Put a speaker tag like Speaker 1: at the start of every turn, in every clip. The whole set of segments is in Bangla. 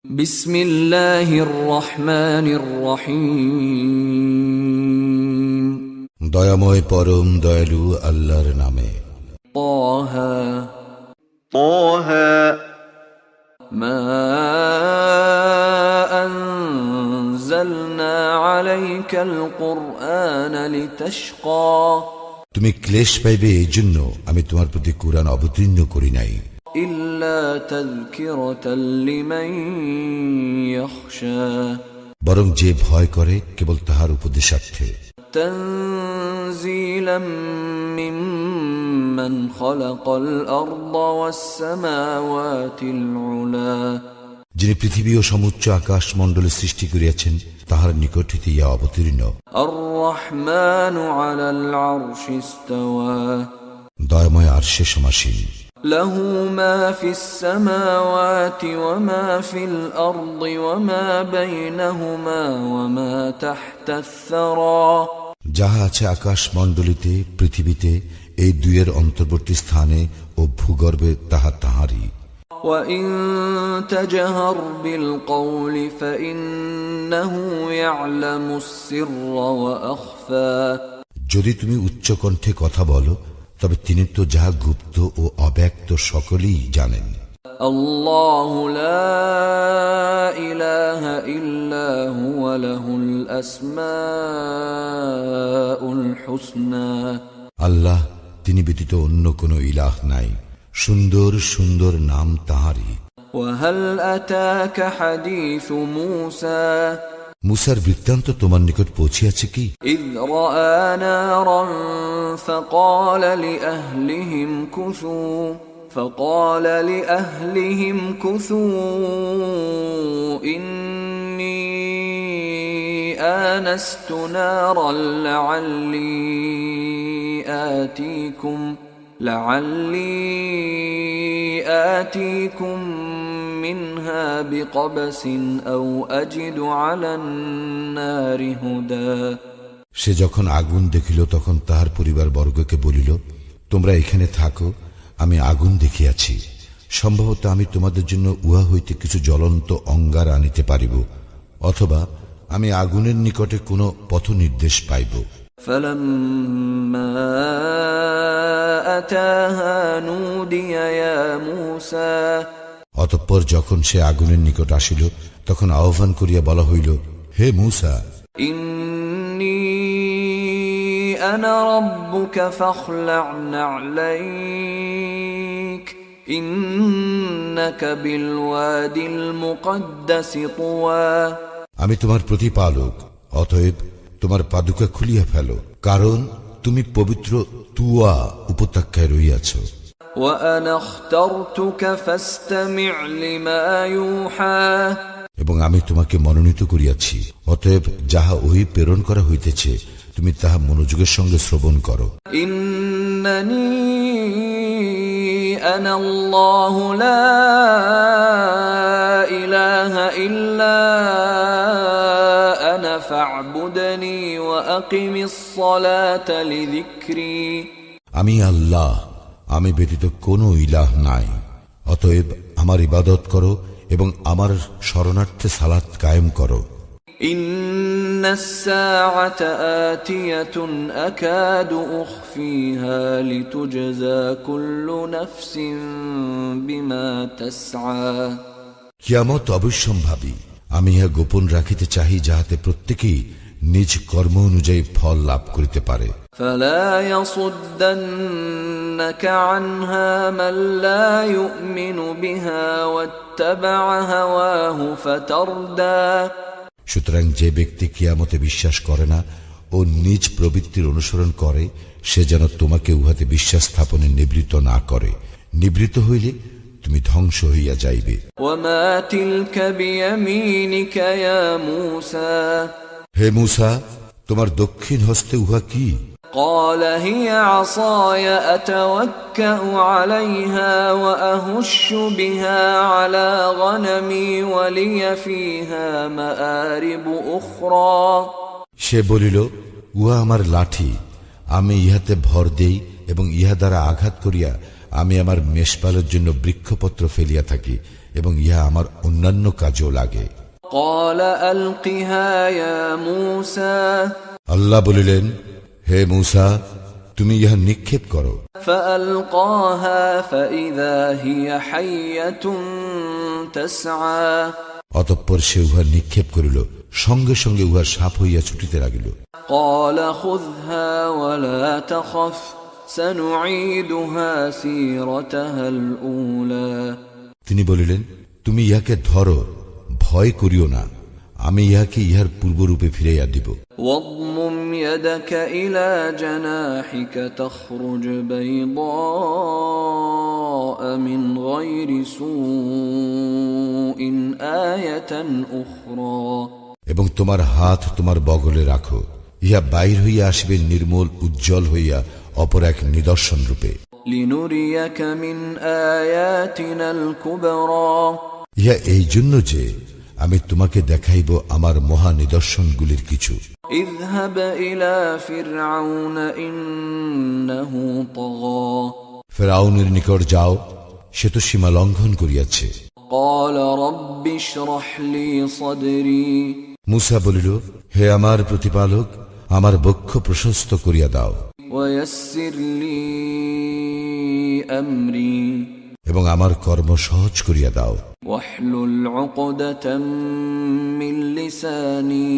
Speaker 1: বিসমিল্লাহির রহমানির রহিম।
Speaker 2: দয়াময় পরম দয়ালু আল্লাহর নামে।
Speaker 1: তাহা
Speaker 3: তাহা
Speaker 1: মা আনজালনা আলাইকাল কুরআনা লিতাশকা।
Speaker 2: তুমি ক্লেশ পাইবে এই জন্য আমি তোমার প্রতি কুরআন অবতীর্ণ করি নাই।
Speaker 1: ইল্লা তাযকিরাতাল লিমান ইয়াখশা।
Speaker 2: বরং যে ভয় করে কেবল তাহার উপদেশার্থে।
Speaker 1: তানজিলাম মিম্মান খালাকাল আরদা ওয়াস সামাওয়াতিল উলা।
Speaker 2: যিনি পৃথিবী ও সমুচ্চ আকাশ মণ্ডলে সৃষ্টি করিয়াছেন তাহার নিকট হইতে ইহা অবতীর্ণ।
Speaker 1: আর রহমানু আলাল আরশি ইস্তাওয়া।
Speaker 2: দয়াময় আরশে সমাসীন।
Speaker 1: লাহু মা ফিস সামাওয়াতি ওয়া মা ফিল আরদি ওয়া মা বাইনাহুমা ওয়া মা তাহতাস সারা।
Speaker 2: যাহা আছে আকাশ মণ্ডলীতে পৃথিবীতে এই দুইয়ের অন্তর্বর্তী স্থানে ও ভূগর্ভে তাহা তাহারই।
Speaker 1: وَإِن تَجْهَرْ بِالْقَوْلِ فَإِنَّهُ يَعْلَمُ السِّرَّ وَأَخْفَى।
Speaker 2: যদি তুমি উচ্চ কণ্ঠে কথা বলো তবে তিনি তো যাহা গুপ্ত ও অব্যক্ত সকলেই জানেন।
Speaker 1: আল্লাহু লা ইলাহা ইল্লা হুয়া লাহুল আসমাউল হুসনা।
Speaker 2: আল্লাহ তিনি ব্যতীত অন্য কোন ইলাহ নাই, সুন্দর সুন্দর নাম তাহারই।
Speaker 1: ওয়াহাল আতাকা হাদিসু মূসা।
Speaker 2: মুসার বৃত্তান্ত তোমার নিকট পৌঁছিয়াছে কি?
Speaker 1: ইয রাআ নারান فقال لأهلهم كثوا إني آنست نارا لعلي آتيكم منها بقبس أو أجد على النار هدى।
Speaker 2: সে যখন আগুন দেখিল তখন তাহার পরিবার বর্গকে বলিল, তোমরা এখানে থাকো, আমি আগুন দেখিয়াছি, সম্ভবত আমি তোমাদের জন্য উহা হইতে কিছু জ্বলন্ত অঙ্গার আনিতে পারিব, অথবা আমি আগুনের নিকটে কোনো পথ নির্দেশ পাইব।
Speaker 1: فلما أتاها نودي يا موسى।
Speaker 2: অতঃপর যখন সে আগুনের নিকট আসিল তখন আহ্বান করিয়া বলা হইল, হে মূসা,
Speaker 1: إني أنا ربك فاخلع نعليك إنك بالوادي المقدس طوى।
Speaker 2: আমি তোমার প্রতিপালক, অতএব তোমার পাদুকা খুলিয়া ফেলো, কারণ তুমি পবিত্র তুয়া উপত্যকায় রহিয়াছ।
Speaker 1: وأنا اخترتك فاستمع لما يوحى।
Speaker 2: এবং আমি তোমাকে মনোনীত করিয়াছি, অতএব যাহা ওহি প্রেরণ করা হইতেছে তুমি তাহা মনোযোগের সঙ্গে শ্রবণ করো।
Speaker 1: ইন্নানি আনা আল্লাহু লা ইলাহা ইল্লা আনা ফা'বুদনি ওয়া আকিমিস সালাতা লিযিকরি।
Speaker 2: আমি আল্লাহ, আমি ব্যতীত কোনো ইলাহ নাই, অতএব আমার ইবাদত করো এবং আমার শরণার্থে সালাত কায়েম করো।
Speaker 1: ইন্নাস সাআতা আতিয়াতুন আকাদু উখফিহা লিতুজজা কুল্লু নাফসিন বিমা তাসআ।
Speaker 2: কিয়ামত অবশ্যম্ভাবী, আমি ইহা গোপন রাখিতে চাহি যাহাতে প্রত্যেকেই নিজ কর্ম অনুযায়ী ফল লাভ করিতে পারে।
Speaker 1: ফালা ইয়াসুদ্দান্নাকা আনহা মান লা ইউমিনু বিহা ওয়াত্তাবা'a হাওয়াহু ফাতারদা।
Speaker 2: সুতরাং যে ব্যক্তি কিয়ামতে বিশ্বাস করে না ও নিজ প্রবৃত্তির অনুসরণ করে সে যেন তোমাকে উহাতে বিশ্বাস স্থাপনে নিবৃত্ত না করে, নিবৃত্ত হইলে তুমি ধ্বংস হইয়া যাইবে।
Speaker 1: ওয়ামা তিলকা বিয়ামিনিকা ইয়া মূসা।
Speaker 2: হে মূসা, তোমার দক্ষিণ হস্তে উহা কি?
Speaker 1: قال هي عصاي أتوكأ عليها وأهش بها على غنمي ولي فيها مآرب أخرى।
Speaker 2: সে বলিল, উহা আমার লাঠি, আমি ইহাতে ভর দেই এবং ইহা দ্বারা আঘাত করিয়া আমি আমার মেষপালের জন্য বৃক্ষপত্র ফেলিয়া থাকি এবং ইহা আমার অন্যান্য কাজেও লাগে।
Speaker 1: قال ألقها يا موسى
Speaker 2: আল্লাহ বলিলেন, হে মূসা, তুমি ইহা নিক্ষেপ করো।
Speaker 1: فألقاها فإذا هي حية تسعى
Speaker 2: অতঃপর সে উহা নিক্ষেপ করিল, সঙ্গে সঙ্গে উহা সাপ হইয়া ছুটিতে লাগিল।
Speaker 1: قال خذها ولا تخف سنعيدها سيرتها الأولى
Speaker 2: তিনি বলিলেন, তুমি ইহাকে ধরো, ভয় করিও না, আমি ইহাকে ইহার পূর্বরূপে ফিরাইয়া দিব।
Speaker 1: واضمم يدك إلى جناحك تخرج بيضاء من غير سوء آية أخرى
Speaker 2: এবং তোমার হাত তোমার বগলে রাখো, ইহা বাইর হইয়া আসবে নির্মল উজ্জ্বল হইয়া অপর এক নিদর্শন রূপে।
Speaker 1: لنريك من آياتنا الكبرى
Speaker 2: ইহা এই জন্য যে আমি তোমাকে দেখাইব আমার মহা নিদর্শনগুলির কিছু।
Speaker 1: اذهب إلى فرعون إنه طغى
Speaker 2: ফেরাউনের নিকট যাও, সে তো সীমা লঙ্ঘন করিয়াছে।
Speaker 1: قال رب اشرح لي صدري
Speaker 2: মূসা বলিল, হে আমার প্রতিপালক, আমার বক্ষ প্রশস্ত করিয়া দাও
Speaker 1: ويسر لي أمري
Speaker 2: এবং আমার কর্ম সহজ করিয়া দাও।
Speaker 1: واحلل عقدة من لساني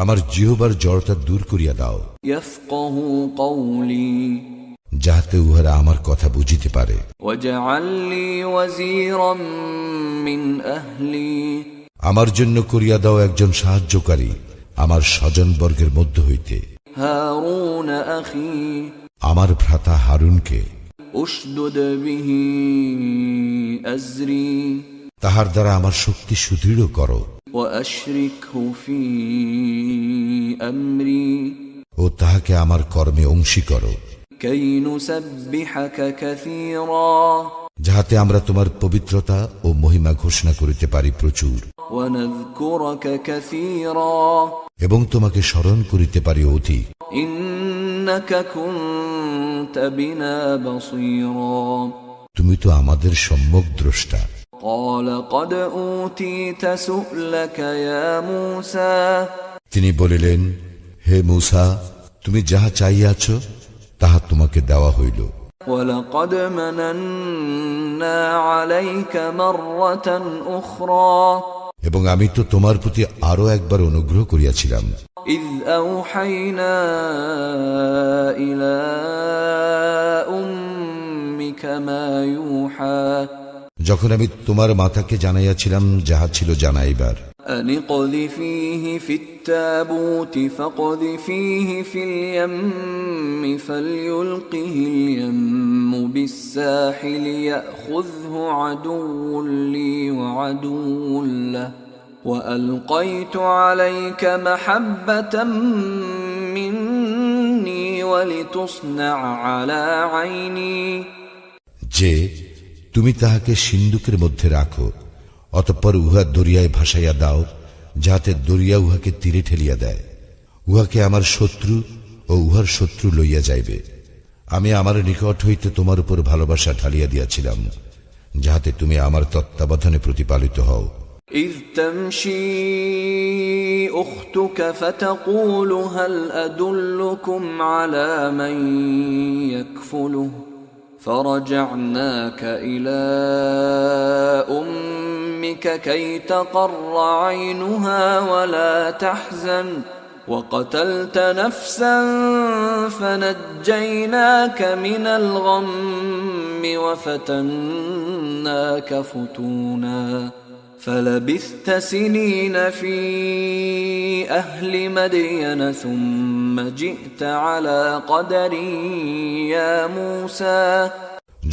Speaker 2: আমার জিহ্বার জড়তা দূর করিয়া দাও,
Speaker 1: يفقه قولي
Speaker 2: যাহাতে উহারা আমার কথা বুঝিতে পারে।
Speaker 1: واجعل لي وزيرا من أهلي
Speaker 2: আমার জন্য করিয়া দাও একজন সাহায্যকারী আমার স্বজনবর্গের মধ্য হইতে,
Speaker 1: هارون أخي
Speaker 2: আমার ভ্রাতা হারুনকে।
Speaker 1: أشدد به أزري
Speaker 2: তাহার দ্বারা আমার শক্তি সুদৃঢ় করো
Speaker 1: وأشركه في أمري
Speaker 2: ও তাহাকে আমার কর্মে অংশী করো,
Speaker 1: كي نسبحك كثيرا
Speaker 2: যাহাতে আমরা তোমার পবিত্রতা ও মহিমা ঘোষণা করিতে পারি প্রচুর,
Speaker 1: ونذكرك كثيرا
Speaker 2: এবং তোমাকে স্মরণ করিতে পারি অধিক।
Speaker 1: إنك كنت بنا بصيرا
Speaker 2: তুমি তো আমাদের সম্যক দ্রষ্টা।
Speaker 1: قال قد أوتيت سؤلك يا موسى
Speaker 2: তিনি বলিলেন, হে মূসা, তুমি যাহা চাইয়াছ তাহা তোমাকে দেওয়া হইল।
Speaker 1: ولقد مننا عليك مرة أخرى
Speaker 2: এবং আমি তো তোমার প্রতি আরো একবার অনুগ্রহ করিয়াছিলাম,
Speaker 1: إذ أوحينا إلى أمك ما يوحى
Speaker 2: যখন আমি তোমার মাতাকে জানাইয়াছিলাম যাহা ছিল জানাইবার।
Speaker 1: أن اقذفيه في التابوت فاقذفيه في اليم فليلقه اليم بالساحل يأخذه عدو لي وعدو له وألقيت عليك محبة مني ولتصنع على عيني
Speaker 2: যে তুমি তাহাকে সিন্ধুকের মধ্যে রাখো, অতঃপর উহা দরিয়ায় ভাসাইয়া দাও, যাহাতে দরিয়া উহাকে তীরে ঠেলিয়া দেয়। উহাকে আমার শত্রু ও উহার শত্রু লইয়া যাইবে। আমি আমার নিকট হইতে তোমার উপর ভালোবাসা ঢালিয়া দিয়াছিলাম, যাহাতে তুমি আমার তত্ত্বাবধানে প্রতিপালিত হও।
Speaker 1: إذ تمشي أختك فتقول هل أدلكم على من يكفله فرجعناك إلى أمك كي تقر عينها ولا تحزن وقتلت نفسا فنجيناك من الغم وفتناك فتونا فلبثت سنين في أهل مدين ثم جئت على قدر يا موسى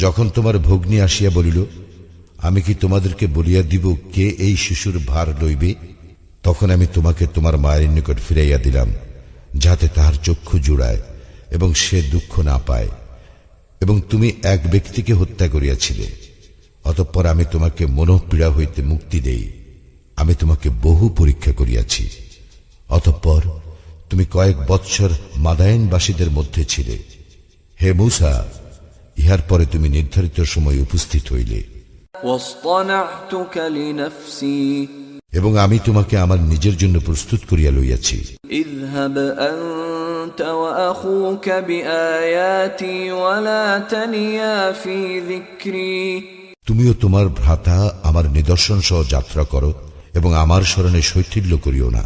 Speaker 2: যখন তোমার ভগ্নী আসিয়া বলিল, আমি কি তোমাদেরকে বলিয়া দিব কে এই শিশুর ভার লইবে, তখন আমি তোমাকে তোমার মায়ের নিকট ফিরাইয়া দিলাম, যাতে তাহার চক্ষু জুড়ায় এবং সে দুঃখ না পায়। এবং তুমি এক ব্যক্তিকে হত্যা করিয়াছিলে, অতঃপর আমি তোমাকে মনোপীড়া হইতে মুক্তি দেই। আমি তোমাকে বহু পরীক্ষা করিয়াছি, অতঃপর তুমি কয়েক বৎসর মাদায়েনবাসীদের মধ্যে ছিলে। হে মূসা, ইহার পরে তুমি নির্ধারিত সময় উপস্থিত হইলে।
Speaker 1: واصطنعتك لنفسي
Speaker 2: এবং আমি তোমাকে আমার নিজের জন্য প্রস্তুত করিয়া লইয়াছি।
Speaker 1: اذهب أنت وأخوك بآياتي ولا تنيا في ذكري
Speaker 2: তুমিও তোমার ভ্রাতা আমার নিদর্শন সহ যাত্রা করো এবং আমার স্মরণে শৈথিল্য করিও না।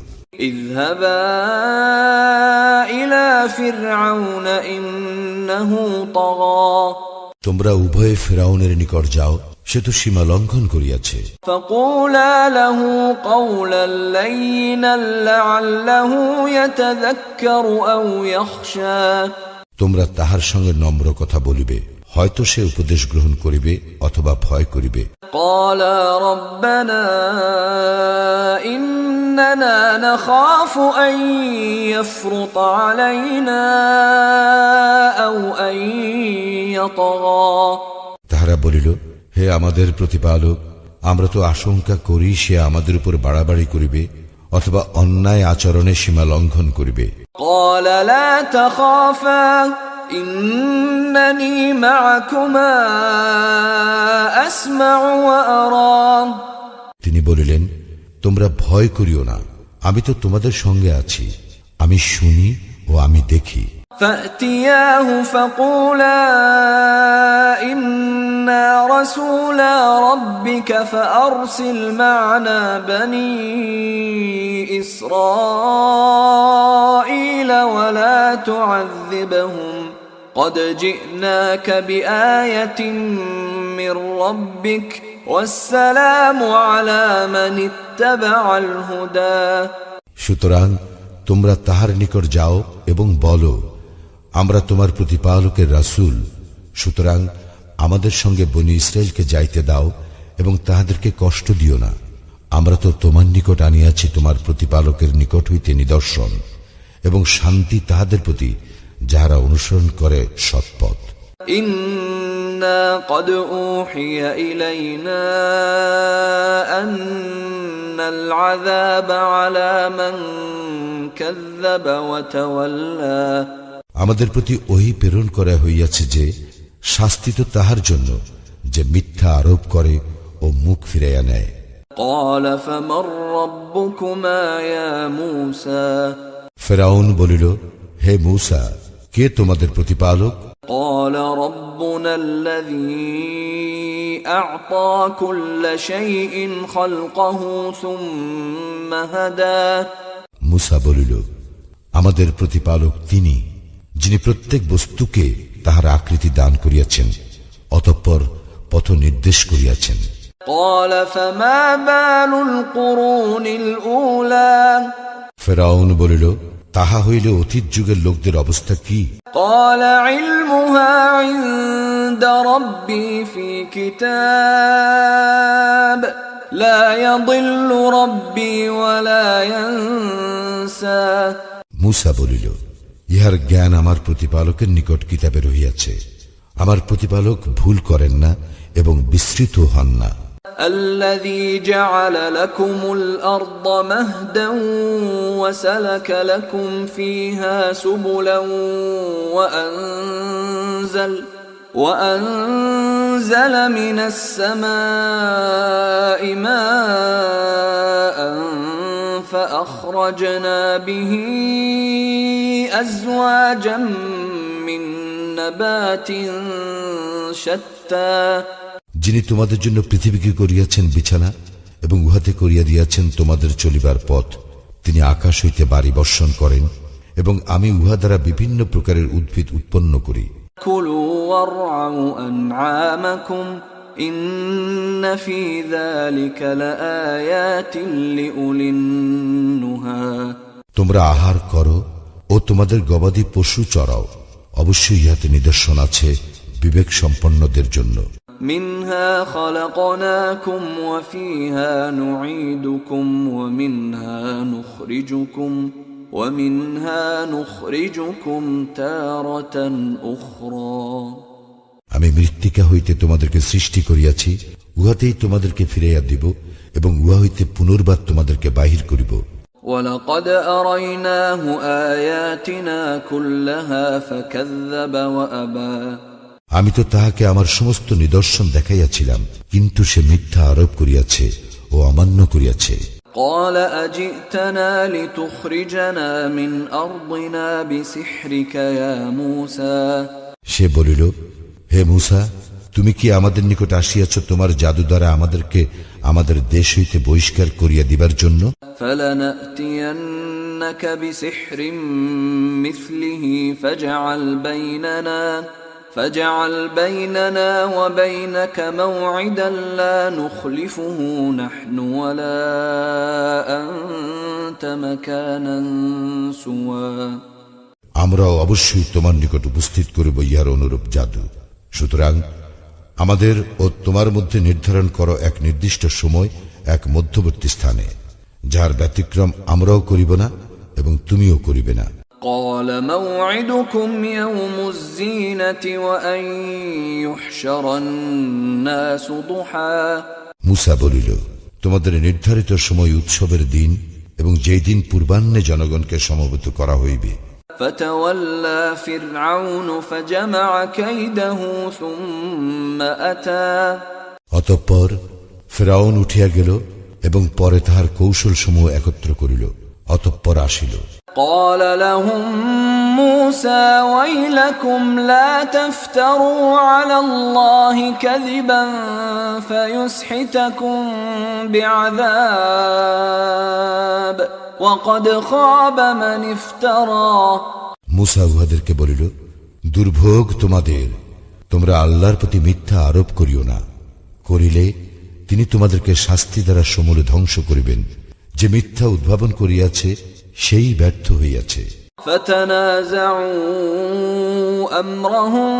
Speaker 1: اذهبا إلى فرعون إنه طغى
Speaker 2: তোমরা উভয়ে ফিরআউনের নিকট যাও, সে তো সীমা লঙ্ঘন করিয়াছে।
Speaker 1: فقولا له قولا لينا لعله يتذكر أو يخشى
Speaker 2: তোমরা তাহার সঙ্গে নম্র কথা বলিবে, হয়তো সে উপদেশ গ্রহণ করিবে অথবা ভয় করিবে।
Speaker 1: قالا ربنا إننا نخاف أن يفرط علينا أو أن يطغى
Speaker 2: তাহারা বলিল, হে আমাদের প্রতিপালক, আমরা তো আশঙ্কা করি সে আমাদের উপর বাড়াবাড়ি করিবে অথবা অন্যায় আচরণে সীমা লঙ্ঘন করিবে।
Speaker 1: قال لا تخافا إنني معكما أسمع وأرى
Speaker 2: তিনি বলিলেন, তোমরা ভয় করিও না, আমি তো তোমাদের সঙ্গে আছি, আমি শুনি ও আমি দেখি।
Speaker 1: فأتياه فقولا إنا رسولا ربك فأرسل معنا بني إسرائيل ولا تعذبهم قد جئناك بآية من ربك والسلام على من اتبع الهدى
Speaker 2: সুতরাং তোমরা তাহার নিকট যাও এবং বলো, আমরা তোমার প্রতিপালকের রাসূল, সুতরাং আমাদের সঙ্গে বনী ইসরায়েলকে যাইতে দাও এবং তাহাদেরকে কষ্ট দিও না। আমরা তো তোমার নিকট আনিয়াছি তোমার প্রতিপালকের নিকট হইতে নিদর্শন এবং শান্তি তাহাদের প্রতি যাহারা অনুসরণ করে সৎপথ।
Speaker 1: إنا قد أوحي إلينا أن العذاب على من كذب وتولى
Speaker 2: আমাদের প্রতি ওহী প্রেরণ করা হইয়াছে যে শাস্তি তো তাহার জন্য যে মিথ্যা আরোপ করে ও মুখ ফিরাইয়া নেয়।
Speaker 1: قال فمن ربكما يا موسى
Speaker 2: ফিরআউন বলিল, হে মূসা, কে তোমাদের প্রতিপালক?
Speaker 1: قال ربنا الذي أعطى كل شيء خلقه ثم هدى
Speaker 2: মূসা বলিল, আমাদের প্রতিপালক তিনি, যিনি প্রত্যেক বস্তুকে তাহার আকৃতি দান করিয়াছেন অতঃপর পথ নির্দেশ করিয়াছেন।
Speaker 1: قال فما بال القرون الأولى
Speaker 2: ফিরআউন বলিল, তাহা হইলে অতীত যুগের লোকদের অবস্থা কি?
Speaker 1: قال علمها عند ربي في كتاب لا يضل ربي ولا ينسى
Speaker 2: মূসা বলিল, ইহার জ্ঞান আমার প্রতিপালকের নিকট কিতাবে রহিয়াছে, আমার প্রতিপালক ভুল করেন না এবং বিস্মৃত হন না।
Speaker 1: الذي جعل لكم الأرض مهدا وسلك لكم فيها سبلا وأنزل من السماء ماء فأخرجنا به أزواجا من نبات شتى
Speaker 2: যিনি তোমাদের জন্য পৃথিবীকে করিয়াছেন বিছানা এবং উহাতে করিয়া দিয়াছেন তোমাদের চলিবার পথ, তিনি আকাশ হইতে বাড়ি বর্ষণ করেন এবং আমি উহা দ্বারা বিভিন্ন প্রকারের উদ্ভিদ উৎপন্ন করি।
Speaker 1: كلوا وارعوا أنعامكم إن في ذلك لآيات لأولي النهى
Speaker 2: তোমরা আহার করো ও তোমাদের গবাদি পশু চরাও, অবশ্যই ইহাতে নিদর্শন আছে বিবেক সম্পন্নদের জন্য।
Speaker 1: منها خلقناكم وفيها نعيدكم ومنها نخرجكم تارة أخرى
Speaker 2: আমি মৃত্তিকা হইতে তোমাদেরকে সৃষ্টি করিয়াছি, উহাতেই তোমাদেরকে ফিরাইয়া দিব এবং উহা হইতে পুনর্বার তোমাদেরকে বাহির করিব।
Speaker 1: ولقد أريناه آياتنا كلها فكذب وأبى
Speaker 2: আমি তো তাহাকে আমার সমস্ত নিদর্শন দেখাইয়াছিলাম, কিন্তু সে মিথ্যা আরোপ করিয়াছে ও অমান্য করিয়াছে।
Speaker 1: قال أجئتنا لتخرجنا من أرضنا بسحرك يا موسى
Speaker 2: সে বলিল, হে মূসা, তুমি কি আমাদের নিকট আসিয়াছ তোমার জাদু দ্বারা আমাদেরকে আমাদের দেশ হইতে বহিষ্কার করিয়া দিবার জন্য?
Speaker 1: فلنأتينك بسحر مثله فاجعل بيننا وبينك موعدا لا نخلفه نحن ولا أنت مكانا سوى
Speaker 2: আমরাও অবশ্যই তোমার নিকট উপস্থিত করিব ইহার অনুরূপ জাদু। সুতরাং আমাদের ও তোমার মধ্যে নির্ধারণ করো এক নির্দিষ্ট সময়, এক মধ্যবর্তী স্থানে, যার ব্যতিক্রম আমরাও করিব না এবং তুমিও করিবে না।
Speaker 1: قال موعدكم يوم الزينة وأن يحشر الناس ضحى
Speaker 2: মূসা বলিল, তোমাদের নির্ধারিত সময় উৎসবের দিন এবং যেই দিন পূর্বাহ্নে জনগণকে সমবেত করা হইবে।
Speaker 1: فتولى فرعون فجمع كيده ثم أتى
Speaker 2: অতঃপর ফিরআউন উঠিয়া গেল এবং পরে তাহার কৌশল সমূহ একত্র করিল, অতঃপর আসিল।
Speaker 1: قال لهم موسى ويلكم لا تفتروا على الله كذبا فيسحتكم بعذاب وقد خاب من افترى
Speaker 2: মূসা উহাদেরকে বলিল, দুর্ভোগ তোমাদের, তোমরা আল্লাহর প্রতি মিথ্যা আরোপ করিও না, করিলে তিনি তোমাদেরকে শাস্তি দ্বারা সমূলে ধ্বংস করিবেন। যে মিথ্যা উদ্ভাবন করিয়াছে সেই ব্যর্থ হইয়াছে।
Speaker 1: فتنازعوا أمرهم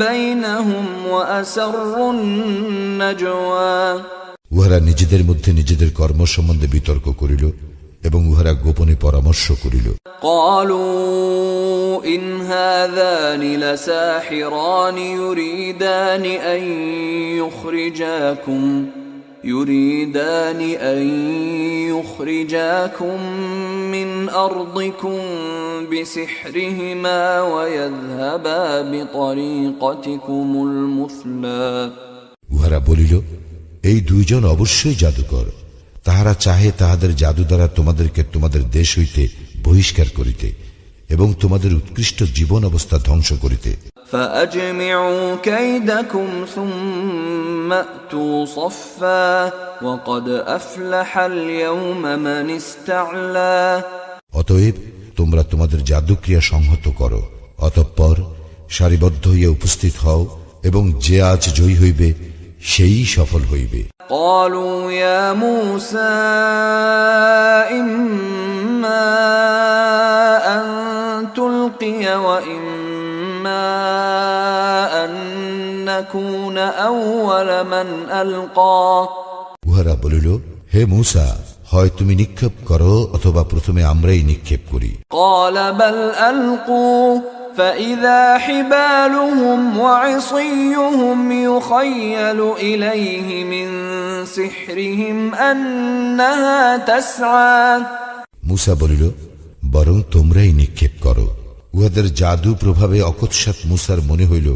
Speaker 1: بينهم وأسروا النجوى
Speaker 2: উহারা নিজেদের মধ্যে নিজেদের কর্ম সম্বন্ধে বিতর্ক করিল এবং উহারা গোপনে পরামর্শ করিল।
Speaker 1: قالوا إن هذان لساحران يريدان أن يخرجاكم من أرضكم بسحرهما ويذهبا بطريقتكم المثلى
Speaker 2: উহারা বলিল, এই দুইজন অবশ্যই জাদুকর, তাহারা চাহে তাহাদের জাদু দ্বারা তোমাদেরকে তোমাদের দেশ হইতে বহিষ্কার করিতে এবং তোমাদের উৎকৃষ্ট জীবন অবস্থা ধ্বংস করিতে।
Speaker 1: فأجمعوا كيدكم ثم أتوا صفا وقد أفلح اليوم من استعلى
Speaker 2: অতএব তোমরা তোমাদের জাদুক্রিয়া সংহত করো, অতঃপর সারিবদ্ধ হইয়া উপস্থিত হও এবং যে আজ জয়ী হইবে সেই সফল হইবে।
Speaker 1: قالوا يا موسى إما أن تلقي وإما أن نكون أول من ألقى
Speaker 2: উহারা বলিল, হে মূসা, হয় তুমি নিক্ষেপ করো অথবা প্রথমে আমরাই নিক্ষেপ করি।
Speaker 1: قال بل ألقوا فإذا حبالهم وعصيهم يخيل إليه من سحرهم أنها تسعى
Speaker 2: মূসা বলিল, বরং তোমরাই নিক্ষেপ করো। উহাদের জাদু প্রভাবে অকস্মাৎ মূসার মনে হইল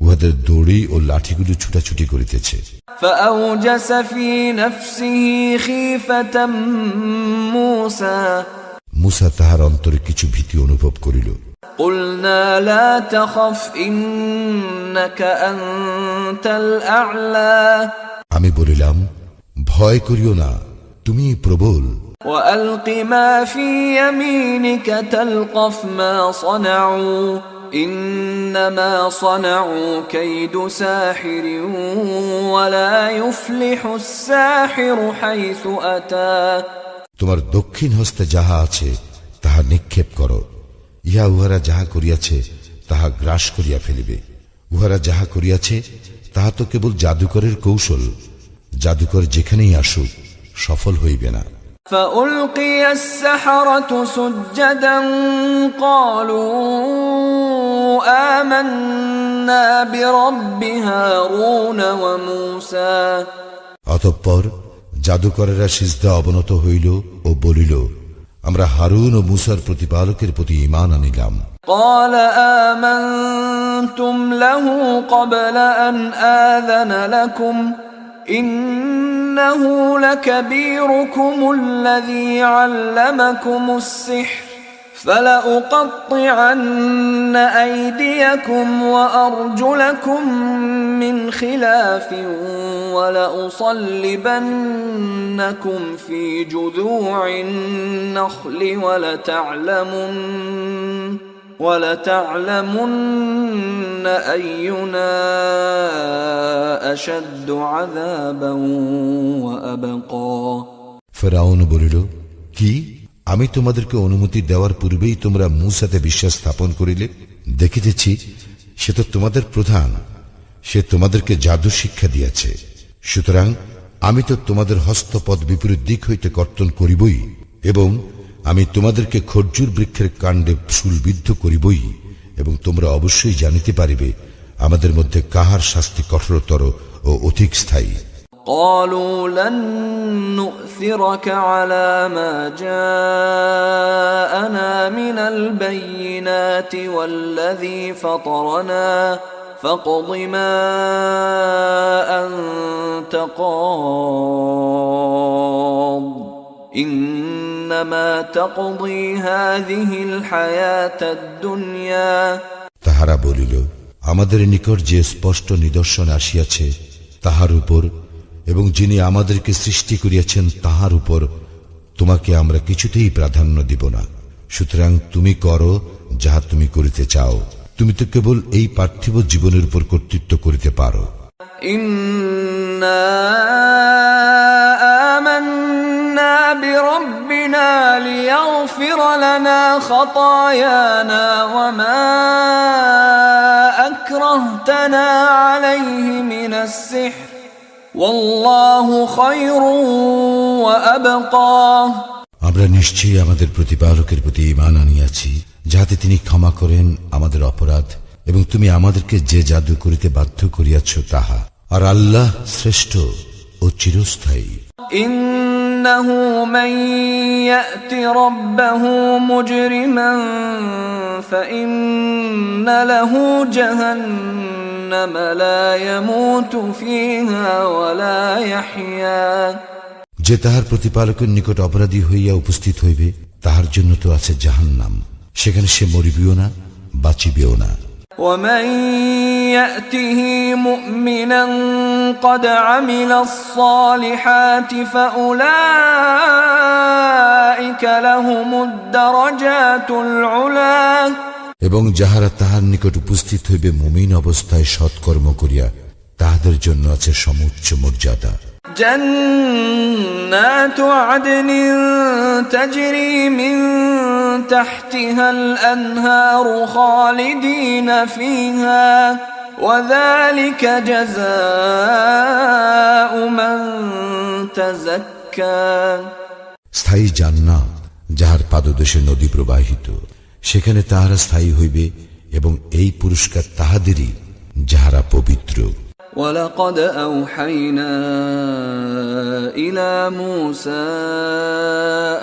Speaker 2: উহাদের দড়ি ও লাঠিগুলো ছুটাছুটি করিতেছে।
Speaker 1: فأوجس في نفسه خيفة موسى
Speaker 2: মূসা তাহার অন্তরে কিছু ভীতি অনুভব করিল।
Speaker 1: قلنا لا تخف إنك أنت الأعلى
Speaker 2: আমি বলিলাম, ভয় করিও না, তুমি প্রবল।
Speaker 1: وألق ما في يمينك تلقف ما صنعوا إنما صنعوا كيد ساحر ولا يفلح الساحر حيث أتى
Speaker 2: তোমার দক্ষিণ হস্তে যাহা আছে তাহা নিক্ষেপ করো, ইহা উহারা যাহা করিয়াছে তাহা গ্রাস করিয়া ফেলিবে। উহারা যাহা করিয়াছে তাহা তো কেবল জাদুকরের কৌশল, জাদুকর যেখানেই আসুক সফল হইবে না।
Speaker 1: فألقي السحرة سجدا قالوا آمنا برب هارون وموسى
Speaker 2: অতঃপর জাদুকরেরা সিজদা অবনত হইল ও বলিল, আমরা হারুন ও মূসার প্রতিপালকের প্রতি ঈমান আনিলাম।
Speaker 1: قال آمنت أنتم له قبل أن آذن لكم إنه لكبيركم الذي علمكم السحر فلأقطعن أيديكم وأرجلكم من خلاف ولأصلبنكم في جذوع النخل ولتعلمن أينا أشد عذابا وأبقى
Speaker 2: ফেরাউন বলিল, কি আমি তোমাদেরকে অনুমতি দেওয়ার পূর্বেই তোমরা মূসাতে বিশ্বাস স্থাপন করিলে? দেখিতেছি সে তো তোমাদের প্রধান, সে তোমাদেরকে জাদু শিক্ষা দিয়েছে। সুতরাং আমি তো তোমাদের হস্তপদ বিপরীত দিক হইতে কর্তন করিবই, এবং আমি তোমাদেরকে খর্জুর বৃক্ষের কাণ্ডে শুলবিদ্ধ করিবই, এবং তোমরা অবশ্যই জানিতে পারিবে আমাদের মধ্যে কাহার শাস্তি কঠোরতর ও অধিক স্থায়ী।
Speaker 1: قالوا لن نؤثرك على ما جاءنا من البينات والذي فطرنا فاقض ما أنت قاض إنما تقضي هذه الحياة الدنيا
Speaker 2: তাহারা বলিল, আমাদের নিকট যে স্পষ্ট নিদর্শন আসিয়াছে তাহার উপর এবং যিনি আমাদেরকে সৃষ্টি করিয়াছেন তাহার উপর তোমাকে আমরা কিছুতেই প্রাধান্য দিব না। সুতরাং তুমি করো যাহা তুমি করিতে চাও, তুমি তো কেবল এই পার্থিব জীবনের উপর কর্তৃত্ব করিতে পারো।
Speaker 1: ইন্না আমান্না বিরাব্বিনা লিয়াগফির লানা খাতায়ানা ওয়া মা আকরাহতানা আলাইহি মিনাস সিহর ওয়াল্লাহু খায়রুন ওয়া আবকা।
Speaker 2: আমরা নিশ্চয়ই আমাদের প্রতিপালকের প্রতি ঈমান আনিয়াছি, যাহাতে তিনি ক্ষমা করেন আমাদের অপরাধ, এবং তুমি আমাদেরকে যে জাদু করিতে বাধ্য করিয়াছ তাহা, আর আল্লাহ শ্রেষ্ঠ ও চিরস্থায়ী।
Speaker 1: ইন্নাহু মান ইয়াতি রাব্বাহু মুজরিমান ফাইন্না লাহু জাহান্নাম লা ইয়ামুতু ফিহা ওয়া লা ইয়াহইয়া।
Speaker 2: যে তাহার প্রতিপালকের নিকট অপরাধী হইয়া উপস্থিত হইবে তাহার জন্য তো আছে জাহান্নাম, সেখানে সে মরিবেও না বাঁচিবেও না।
Speaker 1: ومن يأته مؤمنا قد عمل الصالحات فأولئك لهم الدرجات العلا।
Speaker 2: এবং যাহারা তাহার নিকট উপস্থিত হইবে মুমিন অবস্থায় সৎকর্ম করিয়া তাহাদের জন্য আছে সমুচ্চ মর্যাদা।
Speaker 1: جنات عدن تجري من تحتها الأنهار خالدين فيها وذلك جزاء من تزكى।
Speaker 2: স্থায়ী জান্নাত যাহার পাদদেশে নদী প্রবাহিত, সেখানে তাহারা স্থায়ী হইবে, এবং এই পুরস্কার তাহাদেরই যাহারা পবিত্র।
Speaker 1: ولقد أوحينا إلى موسى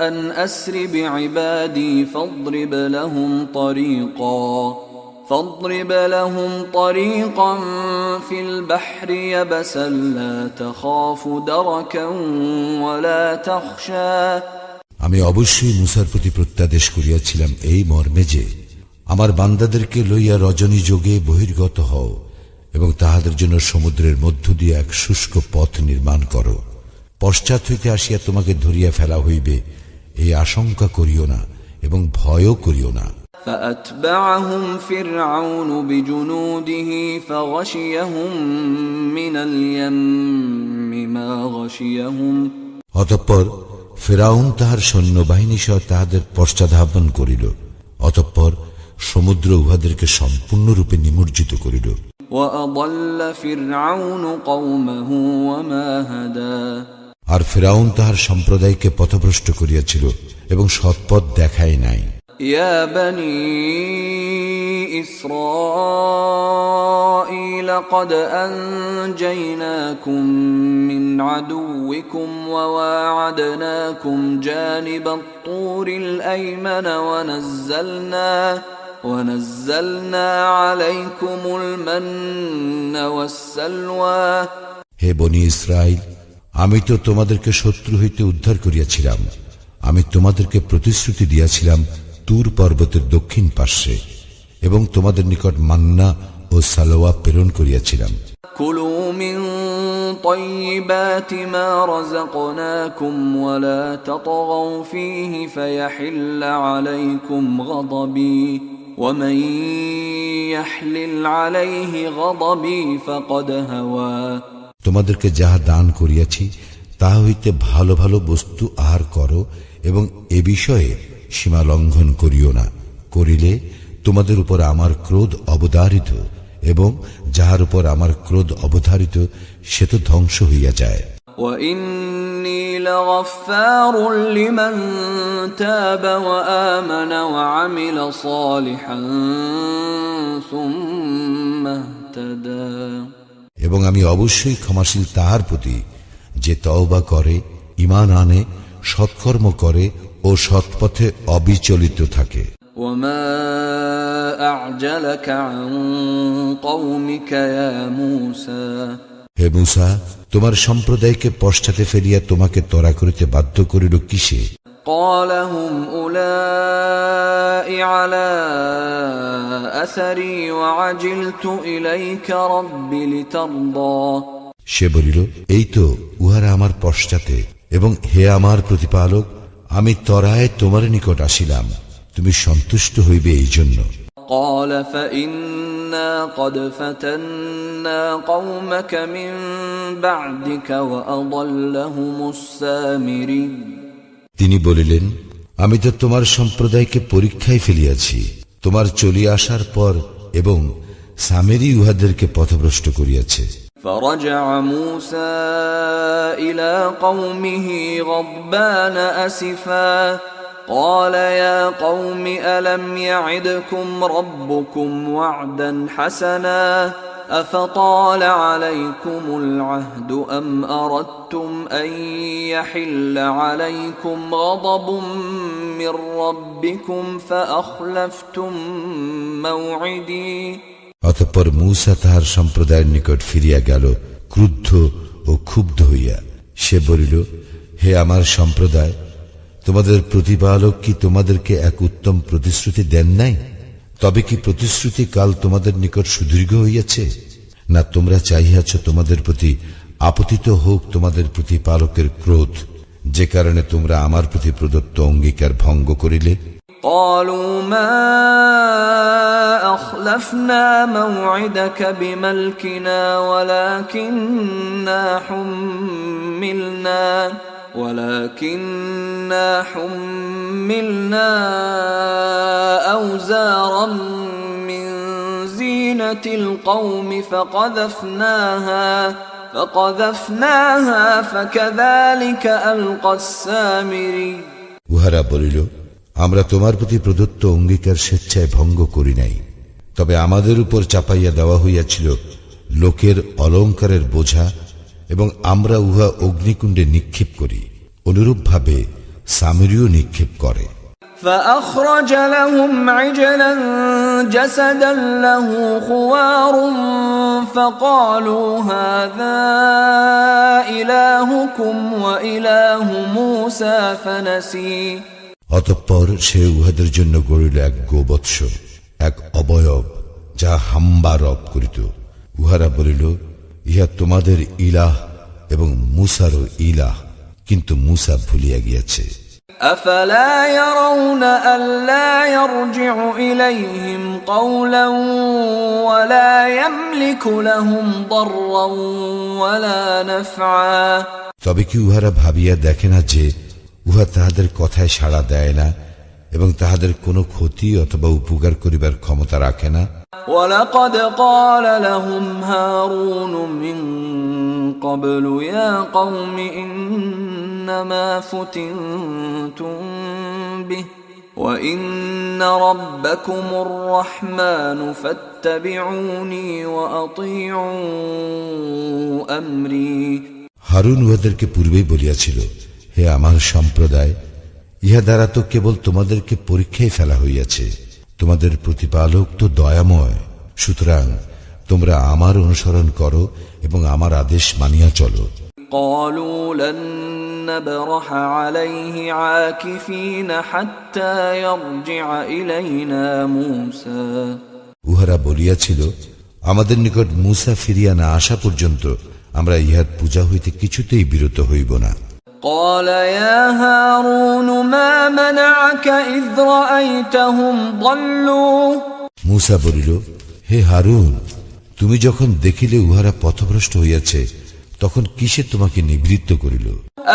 Speaker 1: أن أسر بعبادي فاضرب لهم طريقا في البحر يبسا لا تخاف دركا ولا تخشى।
Speaker 2: আমি অবশ্যই মূসার প্রতি প্রত্যাদেশ করিয়াছিলাম এই মর্মে যে, আমার বান্দাদেরকে লইয়া রজনী যোগে বহির্গত হও, এবং তাহাদের জন্য সমুদ্রের মধ্য দিয়ে এক শুষ্ক পথ নির্মাণ করো। পশ্চাৎ হইতে আসিয়া তোমাকে ধরিয়া ফেলা হইবে এই আশঙ্কা করিও না এবং ভয়ও করিও না।
Speaker 1: فأتبعهم فرعون بجنوده فغشيهم من اليم ما غشيهم।
Speaker 2: অতঃপর ফিরআউন তাহার সৈন্যবাহিনী সহ তাহাদের পশ্চাদ্ধাবন করিল, অতঃপর সমুদ্র উহাদেরকে সম্পূর্ণরূপে নিমজ্জিত করিল।
Speaker 1: وأضل فرعون قومه وما هدى।
Speaker 2: আর ফিরআউন তাহার সম্প্রদায়কে পথভ্রষ্ট করিয়াছিল এবং সৎপথ দেখায় নাই।
Speaker 1: يا بني إسرائيل قد أنجيناكم من عدوكم وواعدناكم جانب الطور الأيمن ونزلنا عليكم المن والسلوى
Speaker 2: হে বনি ইসরাইল, আমি তো তোমাদেরকে শত্রু হইতে উদ্ধার করিয়াছিলাম। আমি তোমাদেরকে প্রতিশ্রুতি দিয়াছিলাম তুর পর্বতের দক্ষিণ পার্শ্বে, এবং তোমাদের নিকট মান্না ও সালোয়া প্রেরণ করিয়াছিলাম।
Speaker 1: كلوا من طيبات ما رزقناكم ولا تطغوا فيه فيحل عليكم غضبي ومن يحلل عليه غضبي فقد هوى
Speaker 2: তোমাদেরকে যাহা দান করিয়াছি তাহা হইতে ভালো ভালো বস্তু আহার করো, এবং এ বিষয়ে সীমা লঙ্ঘন করিও না। করিলে তোমাদের উপর আমার ক্রোধ অবধারিত, এবং যাহার উপর আমার ক্রোধ অবধারিত সে তো ধ্বংস হইয়া যায়।
Speaker 1: وَإِنِّي لَغَفَّارٌ لِمَن تَابَ وَآمَنَ وَعَمِلَ صَالِحًا ثُمَّ اهْتَدَى
Speaker 2: এবং আমি অবশ্যই ক্ষমাশীল তাহার প্রতি যে তওবা করে, ঈমান আনে, সৎকর্ম করে ও সৎপথে অবিচলিত থাকে।
Speaker 1: وَمَا أَعْجَلَكَ عَنْ قَوْمِكَ يَا مُوسَى
Speaker 2: হে মূসা, তোমার সম্প্রদায়কে পশ্চাতে ফেলিয়া তোমাকে ত্বরা করিতে বাধ্য করিল কিসে?
Speaker 1: قَالَ هُمْ أُولَاءِ عَلَى أَثَرِي وَعَجِلْتُ إِلَيْكَ رَبِّ لِتَرْضَى
Speaker 2: সে বলিল, এই তো উহারা আমার পশ্চাতে, এবং হে আমার প্রতিপালক, আমি ত্বরায় তোমার নিকট আসিলাম, তুমি সন্তুষ্ট হইবে এই জন্য।
Speaker 1: قال فإنا قد فتنا قومك من بعدك وأضلهم السامري
Speaker 2: তিনি বলিলেন, আমি তো তোমার সম্প্রদায়কে পরীক্ষায় ফেলিয়াছি তোমার চলিয়া আসার পর, এবং সামেরি উহাদেরকে পথভ্রষ্ট করিয়াছে।
Speaker 1: فرجع موسى إلى قومه غضبان أسفا قال يا قوم ألم يعدكم ربكم وعدا حسنا أفطال عليكم العهد أم أردتم أن يحل عليكم غضب من ربكم فأخلفتم موعدي
Speaker 2: অতঃপর মূসা তাহার সম্প্রদায়ের নিকট ফিরিয়া গেল ক্রুদ্ধ ও ক্ষুব্ধ হইয়া। সে বলিল, হে আমার সম্প্রদায়, তোমাদের প্রতিপালক কি তোমাদেরকে এক উত্তম প্রতিশ্রুতি দেন নাই? তবে কি প্রতিশ্রুতি কাল তোমাদের নিকট সুদীর্ঘ হইয়াছে? না তোমরা চাহিয়াছ তোমাদের প্রতি আপতিত হোক তোমাদের প্রতিপালকের ক্রোধ, যে কারণে তোমরা আমার প্রতি প্রদত্ত অঙ্গীকার ভঙ্গ করিলে?
Speaker 1: قالوا ما أخلفنا موعدك بملكنا ولكننا حملنا أوزارا من زينة القوم فقذفناها فكذلك ألقى السامري
Speaker 2: উহারা বলিল, আমরা তোমার প্রতি প্রদত্ত অঙ্গীকার স্বেচ্ছায় ভঙ্গ করি নাই, তবে আমাদের উপর চাপাইয়া দেওয়া হইয়াছিল লোকের অলঙ্কারের বোঝা, এবং আমরা উহা অগ্নিকুণ্ডে নিক্ষেপ করি। অনুরূপভাবে সামেরীয় নিক্ষেপ করে।
Speaker 1: فأخرج لهم عجلا جسدا له خوار فقالوا هذا إلهكم وإله موسى فنسي
Speaker 2: অতঃপর সে উহাদের জন্য গড়িল এক গোবৎস, এক অবয়ব, যা হাম্বা রব করিত। উহারা বলিল, ইহা তোমাদের ইলাহ এবং মূসারও ইলাহ, কিন্তু মূসা ভুলিয়া গিয়াছে।
Speaker 1: أفلا يرون ألا يرجع إليهم قولا ولا يملك لهم ضرا ولا نفعا
Speaker 2: তবে কি উহারা ভাবিয়া দেখে না যে উহা তাহাদের কথায় সাড়া দেয় না, এবং তাহাদের কোনো ক্ষতি অথবা উপকার করিবার ক্ষমতা রাখে না?
Speaker 1: ولقد قال لهم هارون من قبل يا قوم إنما فتنتم به وإن ربكم الرحمن فاتبعوني وأطيعوا أمري
Speaker 2: হারুন উহাদেরকে পূর্বেই বলিয়াছিল, হে আমার সম্প্রদায়, ইহা দ্বারা তো কেবল তোমাদেরকে পরীক্ষায় ফেলা হইয়াছে, তোমাদের প্রতিপালক তো দয়াময়, সুতরাং তোমরা আমার অনুসরণ করো এবং আমার আদেশ মানিয়া চলো।
Speaker 1: قالوا لن نبرح عليه عاكفين حتى يرجع إلينا موسى
Speaker 2: উহারা বলিয়াছিল, আমাদের নিকট মূসা ফিরিয়া না আসা পর্যন্ত আমরা ইহার পূজা হইতে কিছুতেই বিরত হইব না।
Speaker 1: قال يا هارون ما منعك إذ رأيتهم ضلوا
Speaker 2: মূসা বলিল, হে হারুন, তুমি যখন দেখিলে উহারা পথভ্রষ্ট হইয়াছে, তখন কিসে তোমাকে নিবৃত্ত করিল?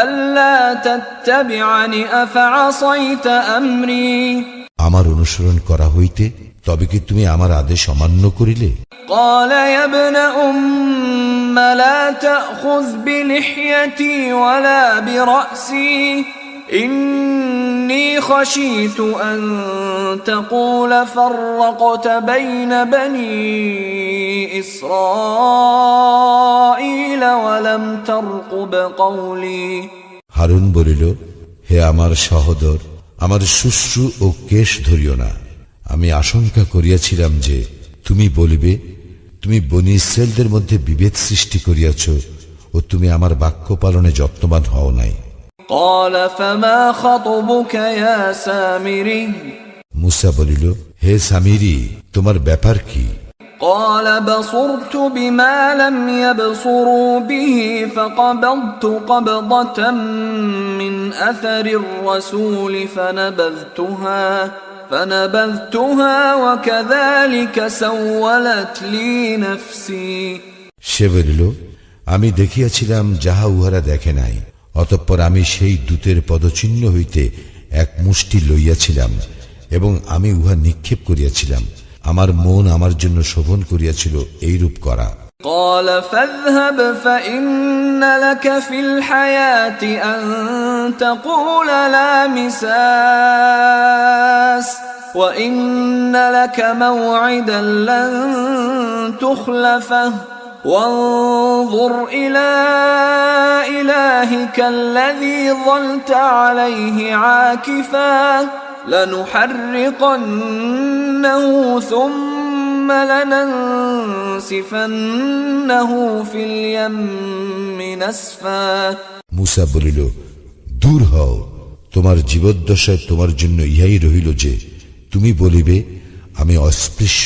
Speaker 1: ألا تتبعني أفعصيت أمري
Speaker 2: আমার অনুসরণ করা হইতে তবে কি তুমি আমার আদেশ অমান্য করিলে?
Speaker 1: قال يا ابن أم لا تأخذ بلحيتي ولا برأسي إني خشيت أن تقول فرقت بين بني إسرائيل ولم ترقب قولي
Speaker 2: হারুন বলিল, হে আমার সহোদর, আমার শুশ্রু ও কেশ ধরিও না। আমি আশঙ্কা করিয়াছিলাম যে তুমি বলিবে, তুমি বনী ইসরায়েলদের মধ্যে বিভেদ সৃষ্টি করিয়াছ ও তুমি আমার বাক্য পালনে যত্নবান হও নাই।
Speaker 1: قال فما خطبك يا سامري
Speaker 2: মূসা বলিল, হে সামিরি, তোমার ব্যাপার কি?
Speaker 1: قال بصرت بما لم يبصروا به فقبضت قبضة من أثر الرسول فنبذتها وكذلك سولت لي نفسي
Speaker 2: সে বলিল, আমি দেখিয়াছিলাম যাহা উহারা দেখে নাই, অতঃপর আমি সেই দূতের পদচিহ্ন হইতে এক মুষ্টি লইয়াছিলাম এবং আমি উহা নিক্ষেপ করিয়াছিলাম। আমার মন আমার জন্য শোভন করিয়াছিল এইরূপ করা।
Speaker 1: قال فاذهب فإن لك في الحياة أن تقول لا مساس وإن لك موعدا لن تخلفه وانظر إلى إلهك الذي ظلت عليه عاكفا لنحرقنه ثم لننسفنه في اليم نسفا
Speaker 2: মূসা বলিল, দূর হও, তোমার জীবদ্দশায় তোমার জন্য ইহাই রহিল যে তুমি বলিবে আমি অস্পৃশ্য,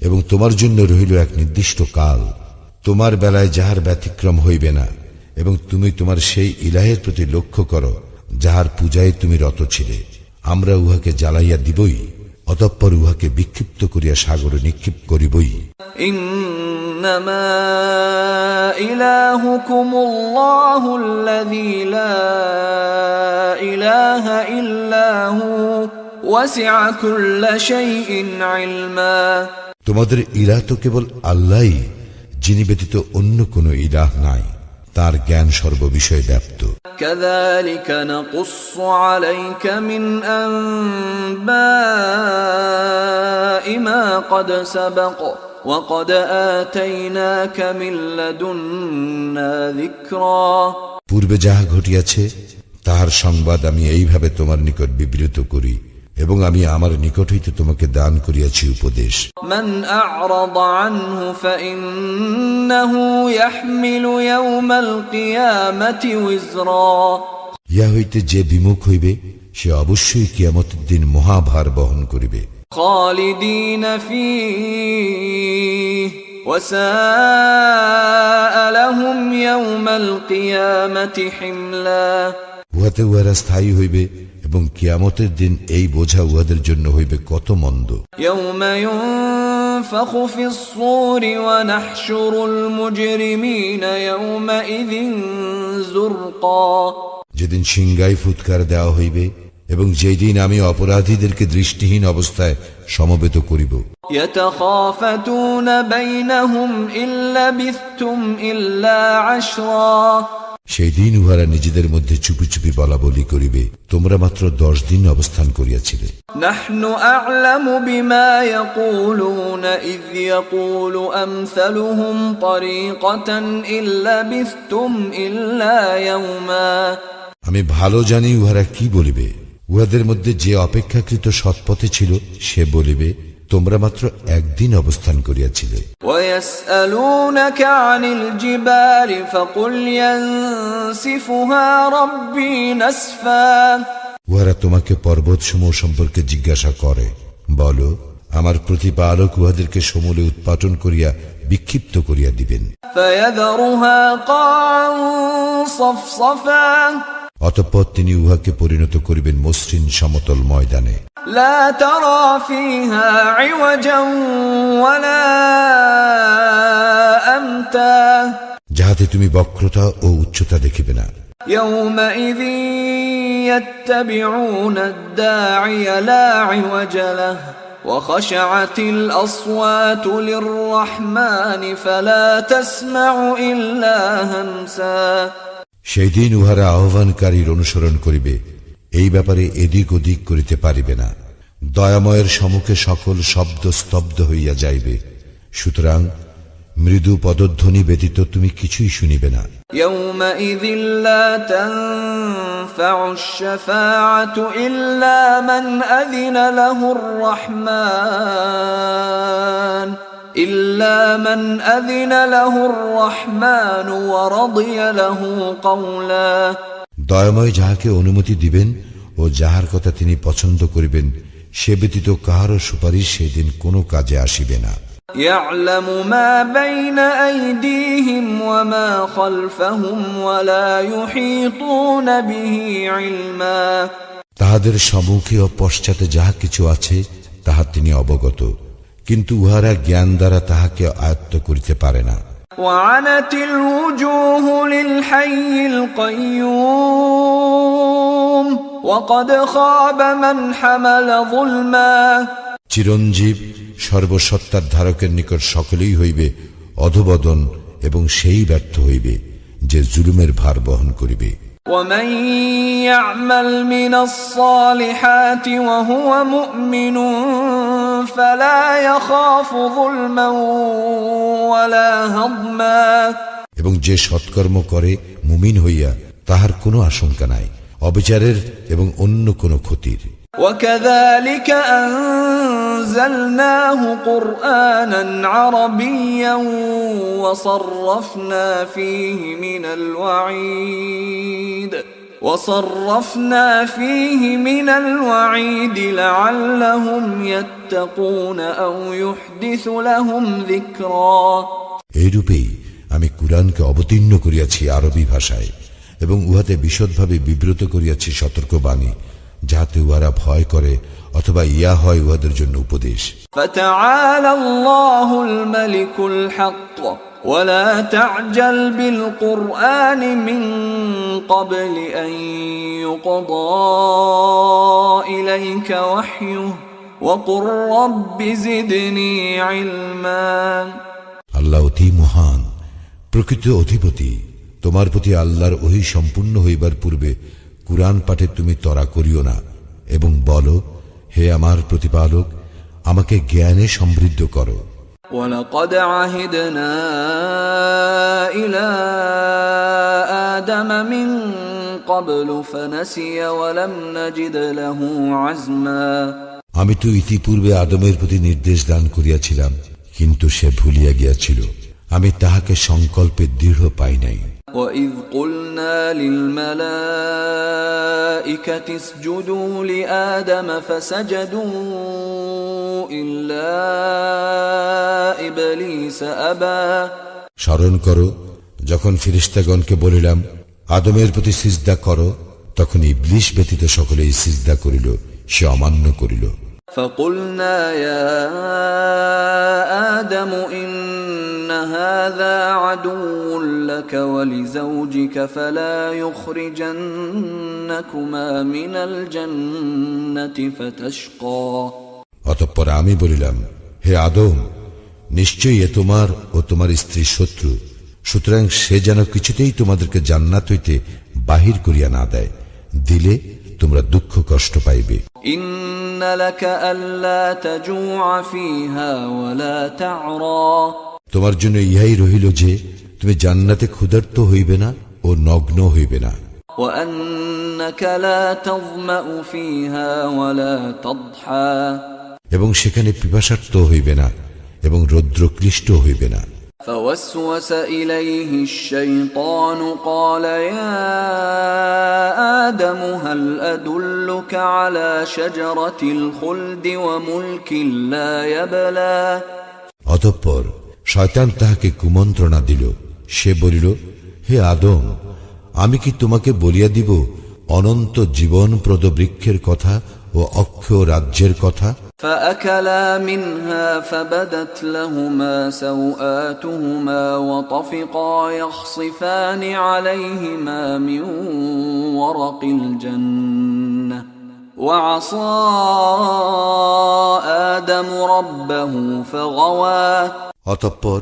Speaker 2: এবং তোমার জন্য রহিল এক নির্দিষ্ট কাল, তোমার বেলায় যাহার ব্যতিক্রম হইবে না, এবং তুমি তোমার সেই ইলাহের প্রতি লক্ষ্য করো যাহার পূজায় তুমি রত ছিলে। আমরা উহাকে জ্বালাইয়া দিবই, অতঃপর উহাকে বিক্ষিপ্ত করিয়া সাগরে নিক্ষেপ করিবই।
Speaker 1: إنما إلهكم الله الذي لا إله إلا هو وسع كل شيء علما
Speaker 2: তোমাদের ইলাহ তো কেবল আল্লাহই, যিনি ব্যতীত অন্য কোনো ইলাহ নাই, তার জ্ঞান সর্ববিষয়ে ব্যাপ্ত।
Speaker 1: كذلك نقص عليك من أنباء ما قد سبق وقد آتيناك من لدنا ذكرا
Speaker 2: পূর্বে যাহা ঘটিয়াছে তাহার সংবাদ আমি এইভাবে তোমার নিকট বিবৃত করি, এবং আমি আমার নিকট হইতে তোমাকে দান করিয়াছি উপদেশ।
Speaker 1: من أعرض عنه فإنه يحمل يوم القيامة وزرا
Speaker 2: ইহা হইতে যে বিমুখ হইবে সে অবশ্যই কিয়ামতের দিন মহাভার বহন করিবে।
Speaker 1: خالدين فيه وساء لهم يوم القيامة حملا
Speaker 2: উহাতে উহারা স্থায়ী হইবে এবং কিয়ামতের দিন এই বোঝা উহাদের জন্য হইবে কত মন্দ।
Speaker 1: يوم ينفخ في الصور ونحشر المجرمين يومئذ زرقا
Speaker 2: যেদিন সিংগাই ফুৎকার দেওয়া হইবে এবং যেই দিন আমি অপরাধীদেরকে দৃষ্টিহীন অবস্থায় সমবেত করিব।
Speaker 1: يتخافتون بينهم إن لبثتم إلا عشرا
Speaker 2: সেই দিন উহারা নিজেদের মধ্যে চুপি চুপি বলা বলি করিবে, তোমরা মাত্র 10 দিন অবস্থান করিয়াছিলে।
Speaker 1: نحن أعلم بما يقولون إذ يقول أمثلهم طريقة إن لبثتم إلا يوما
Speaker 2: আমি ভালো জানি উহারা কি বলিবে, উহাদের মধ্যে যে অপেক্ষাকৃত সৎপথে ছিল সে বলিবে, তোমরা মাত্র একদিন অবস্থান করিয়াছিলে।
Speaker 1: وَيَسْأَلُونَكَ عَنِ الْجِبَالِ فَقُلْ يَنسِفُهَا رَبِّي نَسْفًا।
Speaker 2: উহারা তোমাকে পর্বতসমূহ সম্পর্কে জিজ্ঞাসা করে, বলো, আমার প্রতিপালক উহাদেরকে সমূলে উৎপাটন করিয়া বিক্ষিপ্ত করিয়া দিবেন।
Speaker 1: فَيَذَرُهَا قَاعًا صَفْصَفًا।
Speaker 2: অতঃপর তিনি উহাকে পরিণত করিবেন মসৃণ সমতল ময়দানে।
Speaker 1: لا ترى فيها عوجا ولا أمتا।
Speaker 2: যাহাতে তুমি বক্রতা ও উচ্চতা দেখিবে না।
Speaker 1: يومئذ يتبعون الداعي لا عوج له وخشعت الأصوات للرحمن فلا تسمع إلا همسا।
Speaker 2: সেই দিন উহারা আহ্বানকারীর অনুসরণ করিবে, এই ব্যাপারে এদিক ওদিক করিতে পারিবে না। দয়াময়ের সম্মুখে সকল শব্দ স্তব্ধ হইয়া যাইবে, সুতরাং মৃদু পদধ্বনি ব্যতীত তুমি কিছুই শুনিবে না।
Speaker 1: يومئذ لا تنفع الشفاعة إلا من أذن له الرحمن ورضي له قولا।
Speaker 2: দয়াময় যাহাকে অনুমতি দিবেন ও যাহার কথা তিনি পছন্দ করিবেন, সে ব্যতীত কাহারও সুপারিশ সেদিন কোনো কাজে আসিবে না।
Speaker 1: يعلم ما بين أيديهم وما خلفهم ولا يحيطون به علما।
Speaker 2: তাহাদের সম্মুখে ও পশ্চাতে যাহা কিছু আছে তাহা তিনি অবগত, কিন্তু উহারা জ্ঞান দ্বারা তাহাকে আয়ত্ত করিতে পারে না।
Speaker 1: وعنت الوجوه للحي القيوم وقد خاب من حمل ظلما।
Speaker 2: চিরঞ্জীব সর্বসত্তার ধারকের নিকট সকলেই হইবে অধোবদন, এবং সেই ব্যর্থ হইবে যে জুলুমের ভার বহন করিবে।
Speaker 1: ومن يعمل من الصالحات وهو مؤمن فلا يخاف ظلما ولا هضما।
Speaker 2: এবং যে সৎকর্ম করে মুমিন হইয়া, তাহার কোনো আশঙ্কা নাই অবিচারের এবং অন্য কোনো ক্ষতির।
Speaker 1: وكذلك أنزلناه قرآنا عربيا وصرفنا فيه من الوعيد لعلهم يتقون أو يحدث لهم ذكرا।
Speaker 2: এইরূপেই আমি কুরআনকে অবতীর্ণ করিয়াছি আরবি ভাষায়, এবং উহাতে বিশদভাবে বিব্রত করিয়াছি সতর্কবাণী, যাহাতে উহারা ভয় করে অথবা ইয়া হয় উহাদের জন্য উপদেশ।
Speaker 1: فتعالى الله الملك الحق ولا تعجل بالقرآن من قبل أن يقضى إليك وحيه وقل رب زدني علما।
Speaker 2: আল্লাহ অতি মহান, প্রকৃত অধিপতি। তোমার প্রতি আল্লাহর ওহী সম্পূর্ণ হইবার পূর্বে কুরআন পাঠে তুমি ত্বরা করিও না, এবং বলো, হে আমার প্রতিপালক, আমাকে জ্ঞানে সমৃদ্ধ করো।
Speaker 1: وَلَقَدْ عَهِدْنَا إِلَى آدَمَ مِنْ قَبْلُ فَنَسِيَ وَلَمْ نَجِدْ لَهُ عَزْمًا।
Speaker 2: আমি তো ইতিপূর্বে আদমের প্রতি নির্দেশ দান করিয়াছিলাম, কিন্তু সে ভুলিয়া গিয়াছিল, আমি তাহাকে সংকল্পে দৃঢ় পাই নাই।
Speaker 1: وَإِذْ قُلْنَا لِلْمَلَائِكَةِ اسْجُدُوا لِآدَمَ فَسَجَدُوا إِلَّا إِبْلِيسَ أَبَى।
Speaker 2: স্মরণ করো, যখন ফেরেশতাগণকে বলিলাম, আদমের প্রতি সিজদা করো, তখন ইবলীস ব্যতীত সকলেই সিজদা করিল, সে অমান্য করিল।
Speaker 1: فَقُلْنَا يَا آدَمُ إِنَّ هَذَا عَدُوٌّ لَكَ وَلِزَوْجِكَ فَلَا يُخْرِجَنَّكُمَا مِنَ الْجَنَّةِ فَتَشْقَى।
Speaker 2: অতঃপর আমি বলিলাম, হে আদম, নিশ্চয়ই এ তোমার ও তোমার স্ত্রীর শত্রু, সুতরাং সে যেন কিছুতেই তোমাদেরকে জান্নাত হইতে বাহির করিয়া না দেয়, দিলে তোমরা দুঃখ কষ্ট পাইবে।
Speaker 1: ইন্না লাকা আল্লা তাজুআ ফিহা ওয়ালা তা'রা।
Speaker 2: তোমার জন্য ইহাই রহিল যে তুমি জান্নাতে ক্ষুধার্ত হইবে না ও নগ্ন হইবে না।
Speaker 1: وأنك لا تظمأ فيها ولا تضحى
Speaker 2: এবং সেখানে পিপাসার্ত হইবে না এবং রৌদ্রক্লিষ্ট হইবে না।
Speaker 1: فوسوس إليه الشيطان قال يا آدم هل أدلك على شجرة الخلد وملك لا يبلى
Speaker 2: অতঃপর শয়তান তাহাকে কুমন্ত্রণা দিল। সে বলিল, হে আদম, আমি কি তোমাকে বলিয়া দিব অনন্ত জীবনপ্রদ বৃক্ষের কথা ও অক্ষয় রাজ্যের কথা?
Speaker 1: فأكلا منها فبدت لهما سوآتهما وطفقا يخصفان عليهما من ورق الجنة وعصى آدم ربه فغوى
Speaker 2: অতঃপর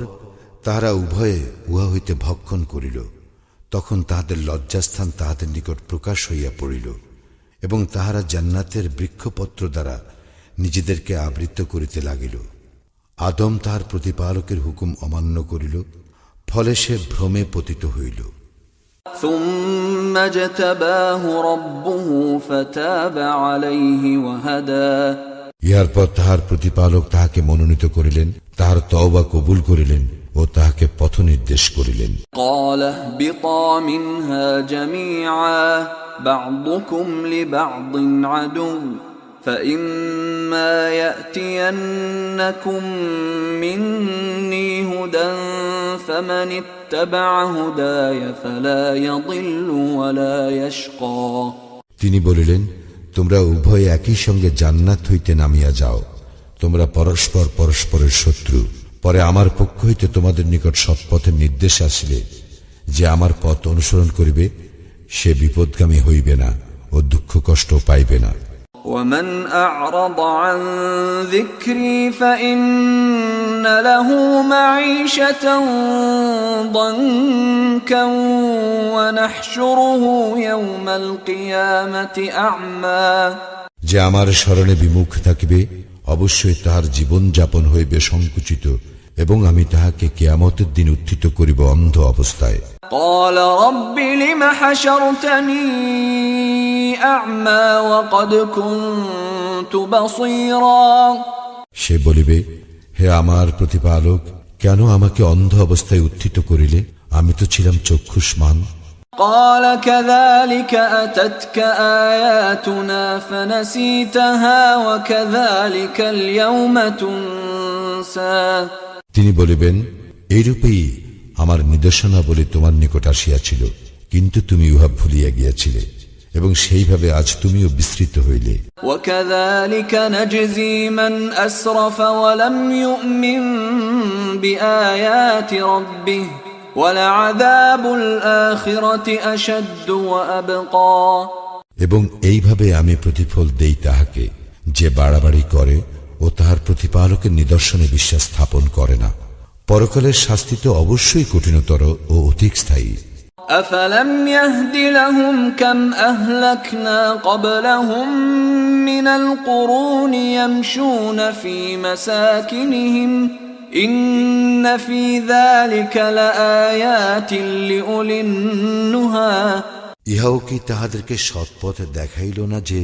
Speaker 2: তাহারা উভয়ে উহা হইতে ভক্ষণ করিল। তখন তাহাদের লজ্জাস্থান তাহাদের নিকট প্রকাশ হইয়া পড়িল এবং তাহারা জান্নাতের বৃক্ষপত্র দ্বারা নিজেদেরকে আবৃত করিতে লাগিল। আদম তাহার প্রতিপালকের হুকুম অমান্য করিল, ফলে সে ভ্রমে পতিত হইল।
Speaker 1: ثم اجتباه ربه فتاب عليه وهدى
Speaker 2: ইহার পর তাহার প্রতিপালক তাহাকে মনোনীত করিলেন, তাহার তওবা কবুল করিলেন ও তাহাকে পথ নির্দেশ করিলেন।
Speaker 1: قال اهبطا منها جميعا بعضكم لبعض عدو فإما يأتينكم مني هدى فمن اتبع هداي فلا يضل ولا يشقى
Speaker 2: তিনি বলিলেন, তোমরা উভয়ে একই সঙ্গে জান্নাত হইতে নামিয়া যাও। তোমরা পরস্পর পরস্পরের শত্রু। পরে আমার পক্ষ হইতে তোমাদের নিকট সৎপথের নির্দেশ আসিলে যে আমার পথ অনুসরণ করিবে সে বিপদগামী হইবে না ও দুঃখ কষ্ট পাইবে না।
Speaker 1: ومن أعرض عن ذكري فإن له معيشة ضنكا ونحشره يوم القيامة أعمى
Speaker 2: যে আমার স্মরণে বিমুখ থাকিবে অবশ্যই তাহার জীবন যাপন হইবে সংকুচিত এবং আমি তাহাকে কিয়ামতের দিন উত্থিত করিব অন্ধ অবস্থায়।
Speaker 1: قال رب لم حشرتني أعمى وقد كنت بصيرا
Speaker 2: সে বলিবে, হে আমার প্রতিপালক, কেন আমাকে অন্ধ অবস্থায় উত্থিত করিলে? আমি তো ছিলাম চক্ষুষ্মান।
Speaker 1: قال كذلك أتتك آياتنا فنسيتها وكذلك اليوم تنسى
Speaker 2: তিনি বলিবেন, এইরূপেই আমার নিদর্শনাবলী তোমার নিকট আসিয়াছিল, কিন্তু তুমি উহা ভুলিয়া গিয়াছিলে এবং সেইভাবে আজ তুমিও বিস্মৃত হইলে।
Speaker 1: وكذلك نجزي من أسرف ولم يؤمن بآيات ربه ولعذاب الآخرة أشد وأبقى
Speaker 2: এবং এইভাবে আমি প্রতিফল দেই তাহাকে যে বাড়াবাড়ি করে ও তাহার প্রতিপালকের নিদর্শনে বিশ্বাস স্থাপন করে না। পরকালের শাস্তি তো অবশ্যই কঠিনতর ও অধিক স্থায়ী।
Speaker 1: أفلم يهد لهم كم أهلكنا قبلهم من القرون يمشون في مساكنهم إن في ذلك لآيات لأولي النهى
Speaker 2: ইহাও কি তাহাদেরকে সৎপথ দেখাইল না যে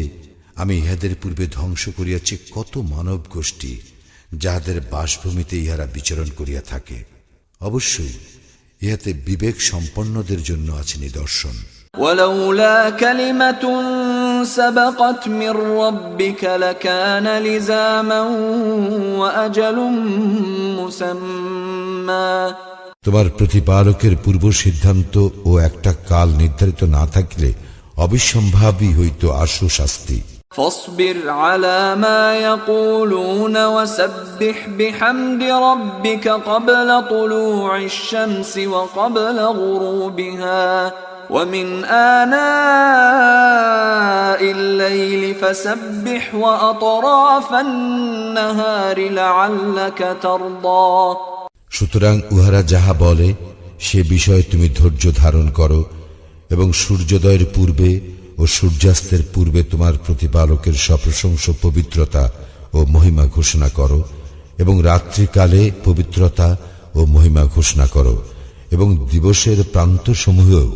Speaker 2: আমি ইহাদের পূর্বে ধ্বংস করিয়াছি কত মানব গোষ্ঠী যাহাদের বাসভূমিতে ইহারা বিচরণ করিয়া থাকে। অবশ্যই ইহাতে বিবেক সম্পন্নদের জন্য আছে নিদর্শন।
Speaker 1: ولولا كلمة سبقت من ربك لكان لزاما وأجل مسمى
Speaker 2: তোমার প্রতিপালকের পূর্ব সিদ্ধান্ত ও একটা কাল নির্ধারিত না থাকলে অবিসম্ভাবী হইত আশু শাস্তি।
Speaker 1: فاصبر على ما يقولون وسبح بحمد ربك قبل طلوع الشمس وقبل غروبها ومن آناء الليل فسبح وأطراف النهار لعلك ترضى
Speaker 2: সুতরাং উহারা যাহা বলে সে বিষয়ে তুমি ধৈর্য ধারণ করো এবং সূর্যোদয়ের পূর্বে ও সূর্যাস্তের পূর্বে তোমার প্রতিপালকের সপ্রশংস পবিত্রতা ও মহিমা ঘোষণা করো এবং রাত্রিকালে পবিত্রতা ও মহিমা ঘোষণা করো এবং দিবসের প্রান্তসমূহেও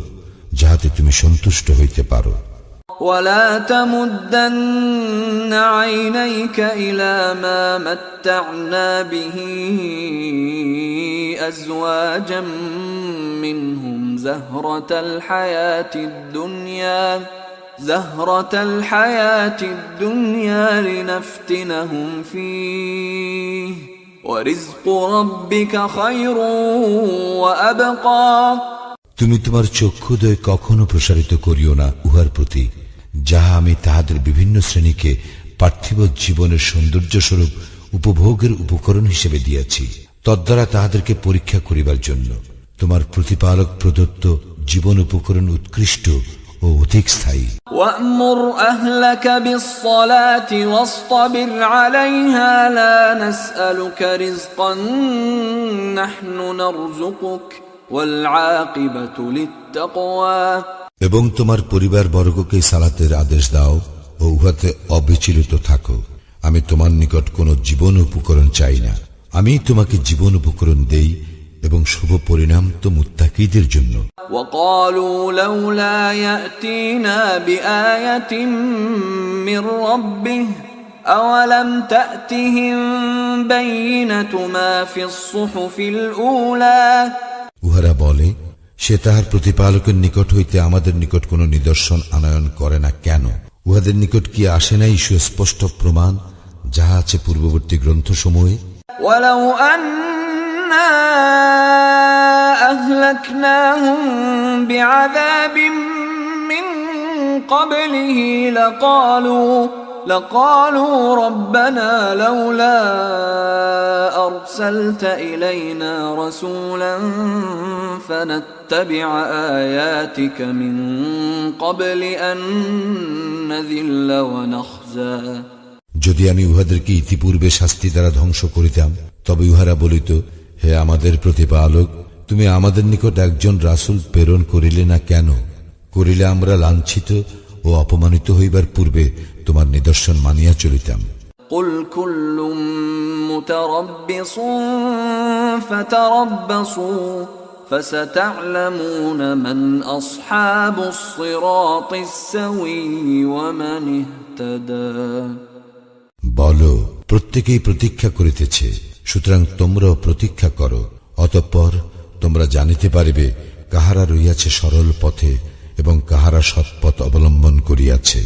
Speaker 2: যাহাতে তুমি সন্তুষ্ট হইতে পারো।
Speaker 1: ولا تمدن عينيك إلى ما متعنا به أزواجا منهم زهرة الحياة الدنيا لنفتنهم فيه ورزق ربك خير وأبقى।
Speaker 2: তুমি তোমার চক্ষুদয় কখনো প্রসারিত করিও না উহার প্রতি, যাহা আমি তাহাদের বিভিন্ন শ্রেণীকে পার্থিব জীবনের সৌন্দর্য স্বরূপ উপভোগের উপকরণ হিসেবে দিয়াছি, তদ্বারা তাহাদেরকে পরীক্ষা করিবার জন্য। তোমার প্রতিপালক প্রদত্ত জীবন উপকরণ উৎকৃষ্ট ও অধিক স্থায়ী।
Speaker 1: وأمر أهلك بالصلاة واصطبر عليها لا نسألك رزقا نحن نرزقك والعاقبة للتقوى।
Speaker 2: এবং তোমার পরিবার বর্গকে সালাতের আদেশ দাও ও উহাতে অবিচলিত থাকো। আমি তোমার নিকট কোনো জীবন উপকরণ চাই না, আমি তোমাকে জীবন উপকরণ দেই এবং শুভ পরিণাম তো মুত্তাকীদের জন্য।
Speaker 1: وقالوا لولا يأتينا بآية من ربه أولم تأتهم بينة ما في الصحف الأولى।
Speaker 2: উহারা বলে, সে তাহার প্রতিপালকের নিকট হইতে আমাদের নিকট কোন নিদর্শন আনয়ন করে না কেন? উহাদের নিকট কি আসে নাই সুস্পষ্ট প্রমাণ যাহা আছে পূর্ববর্তী গ্রন্থসমূহে?
Speaker 1: ولو أنا أهلكناهم بعذاب من قبله لقالوا ربنا لولا أرسلت إلينا رسولا فنتبع آياتك من قبل أن نذل ونخزى।
Speaker 2: যদি আমি উহাদেরকে ইতিপূর্বে শাস্তি দ্বারা ধ্বংস করিতাম, তবে উহারা বলিত, হে আমাদের প্রতিপালক, তুমি আমাদের নিকট একজন রাসূল প্রেরণ করিলে না কেন? করিলে আমরা লাঞ্ছিত ও অপমানিত হইবার পূর্বে তোমার নিদর্শন মানিয়া চলিতাম।
Speaker 1: قل كل متربص فتربصوا فستعلمون من أصحاب الصراط السوي ومن اهتدى।
Speaker 2: বলো, প্রত্যেকেই প্রতীক্ষা করিতেছে, সুতরাং তোমরাও প্রতীক্ষা করো, অতঃপর তোমরা জানিতে পারিবে কাহারা রইয়াছে সরল পথে এবং কাহারা সৎপথ অবলম্বন করিয়াছে।